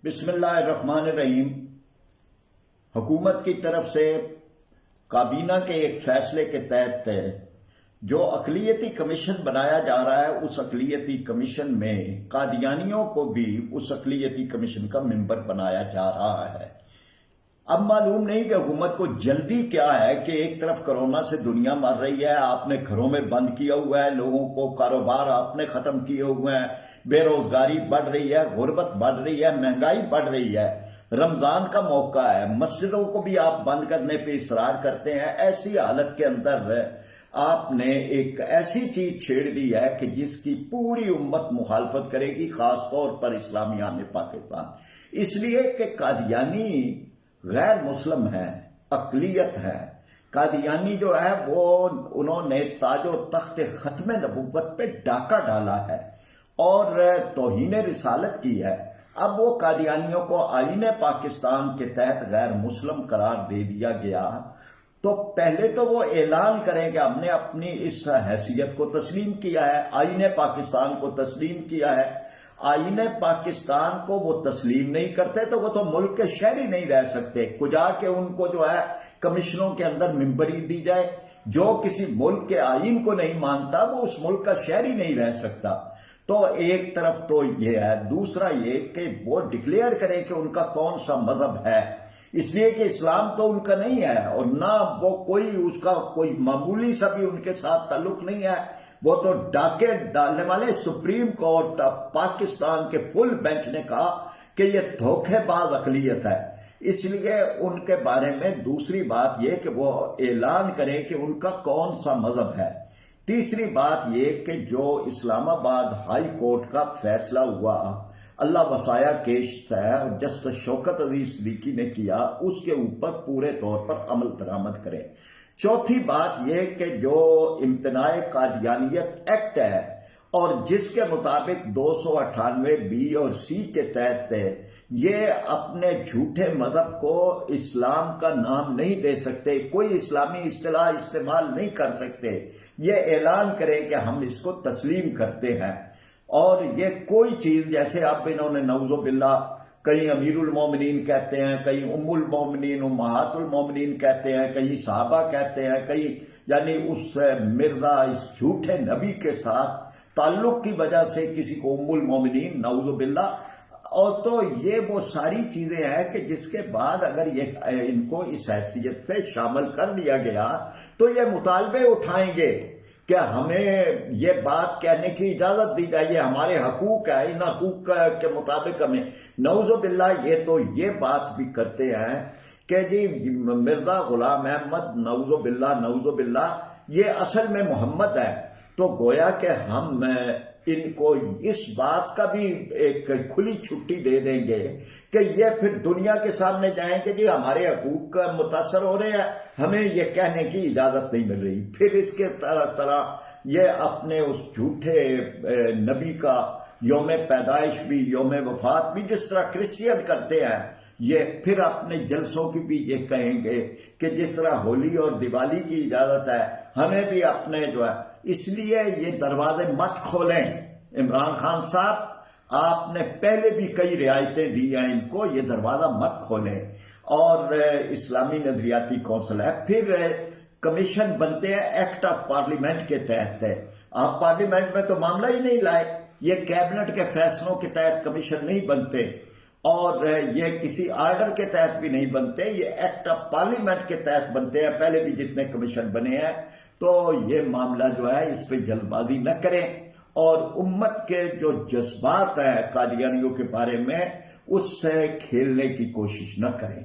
بسم اللہ الرحمن الرحیم۔ حکومت کی طرف سے کابینہ کے ایک فیصلے کے تحت جو اقلیتی کمیشن بنایا جا رہا ہے، اس اقلیتی کمیشن میں قادیانیوں کو بھی اس اقلیتی کمیشن کا ممبر بنایا جا رہا ہے۔ اب معلوم نہیں کہ حکومت کو جلدی کیا ہے کہ ایک طرف کرونا سے دنیا مر رہی ہے، آپ نے گھروں میں بند کیا ہوا ہے لوگوں کو، کاروبار آپ نے ختم کیے ہوئے ہیں، بے روزگاری بڑھ رہی ہے، غربت بڑھ رہی ہے، مہنگائی بڑھ رہی ہے، رمضان کا موقع ہے، مسجدوں کو بھی آپ بند کرنے پہ اصرار کرتے ہیں۔ ایسی حالت کے اندر آپ نے ایک ایسی چیز چھیڑ دی ہے کہ جس کی پوری امت مخالفت کرے گی، خاص طور پر اسلامیان پاکستان، اس لیے کہ قادیانی غیر مسلم ہے، اقلیت ہے۔ قادیانی جو ہے وہ انہوں نے تاج و تخت ختم نبوت پہ ڈاکہ ڈالا ہے اور توہین رسالت کی ہے۔ اب وہ قادیانیوں کو آئین پاکستان کے تحت غیر مسلم قرار دے دیا گیا، تو پہلے تو وہ اعلان کریں کہ ہم نے اپنی اس حیثیت کو تسلیم کیا ہے، آئین پاکستان کو تسلیم کیا ہے۔ آئین پاکستان کو وہ تسلیم نہیں کرتے تو وہ تو ملک کے شہری نہیں رہ سکتے، کجا کہ ان کو جو ہے کمیشنوں کے اندر ممبری دی جائے۔ جو کسی ملک کے آئین کو نہیں مانتا وہ اس ملک کا شہری نہیں رہ سکتا۔ تو ایک طرف تو یہ ہے، دوسرا یہ کہ وہ ڈکلیئر کریں کہ ان کا کون سا مذہب ہے، اس لیے کہ اسلام تو ان کا نہیں ہے اور نہ وہ اس کا کوئی معمولی سا بھی ان کے ساتھ تعلق نہیں ہے۔ وہ تو ڈاکے ڈالنے والے سپریم کورٹ پاکستان کے فل بینچ نے کہا کہ یہ دھوکے باز اقلیت ہے، اس لیے ان کے بارے میں دوسری بات یہ کہ وہ اعلان کریں کہ ان کا کون سا مذہب ہے۔ تیسری بات یہ کہ جو اسلام آباد ہائی کورٹ کا فیصلہ ہوا، اللہ وسایا کیس ہے اور جسٹس شوکت عزیز صدیقی نے کیا، اس کے اوپر پورے طور پر عمل درآمد کریں۔ چوتھی بات یہ کہ جو امتناع قادیانیت ایکٹ ہے اور جس کے مطابق 298 بی اور سی کے تحت یہ اپنے جھوٹے مذہب کو اسلام کا نام نہیں دے سکتے، کوئی اسلامی اصطلاح استعمال نہیں کر سکتے، یہ اعلان کریں کہ ہم اس کو تسلیم کرتے ہیں۔ اور یہ کوئی چیز جیسے اب انہوں نے نعوذ باللہ کہیں امیر المومنین کہتے ہیں، کہیں ام المومنین امہات المومنین کہتے ہیں، کہیں صحابہ کہتے ہیں، کہیں یعنی اس مرزا اس جھوٹے نبی کے ساتھ تعلق کی وجہ سے کسی کو ام المومنین نعوذ باللہ، اور تو یہ وہ ساری چیزیں ہیں کہ جس کے بعد اگر ان کو اس حیثیت پہ شامل کر لیا گیا تو یہ مطالبے اٹھائیں گے کہ ہمیں یہ بات کہنے کی اجازت دی جائے، یہ ہمارے حقوق ہے، ان حقوق کے مطابق ہمیں نعوذ باللہ۔ یہ بات بھی کرتے ہیں کہ جی مرزا غلام احمد نعوذ باللہ یہ اصل میں محمد ہے، تو گویا کہ ہم ان کو اس بات کا بھی ایک کھلی چھٹی دے دیں گے کہ یہ پھر دنیا کے سامنے جائیں کہ جی ہمارے حقوق متاثر ہو رہے ہیں، ہمیں یہ کہنے کی اجازت نہیں مل رہی۔ پھر اس کے طرح یہ اپنے اس جھوٹے نبی کا یوم پیدائش بھی، یوم وفات بھی جس طرح کرسچین کرتے ہیں، یہ پھر اپنے جلسوں کی بھی یہ کہیں گے کہ جس طرح ہولی اور دیوالی کی اجازت ہے ہمیں بھی اپنے جو ہے، اس لیے یہ دروازے مت کھولیں۔ عمران خان صاحب آپ نے پہلے بھی کئی رعایتیں دی ہیں ان کو، یہ دروازہ مت کھولیں۔ اور اسلامی نظریاتی کونسل ہے، پھر کمیشن بنتے ہیں ایکٹ آف پارلیمنٹ کے تحت ہے، آپ پارلیمنٹ میں تو معاملہ ہی نہیں لائے، یہ کیبنٹ کے فیصلوں کے تحت کمیشن نہیں بنتے اور یہ کسی آرڈر کے تحت بھی نہیں بنتے، یہ ایکٹ آف پارلیمنٹ کے تحت بنتے ہیں۔ پہلے بھی جتنے کمیشن بنے ہیں، تو یہ معاملہ جو ہے اس پہ جلد بازی نہ کریں اور امت کے جو جذبات ہیں قادیانیوں کے بارے میں اس سے کھیلنے کی کوشش نہ کریں۔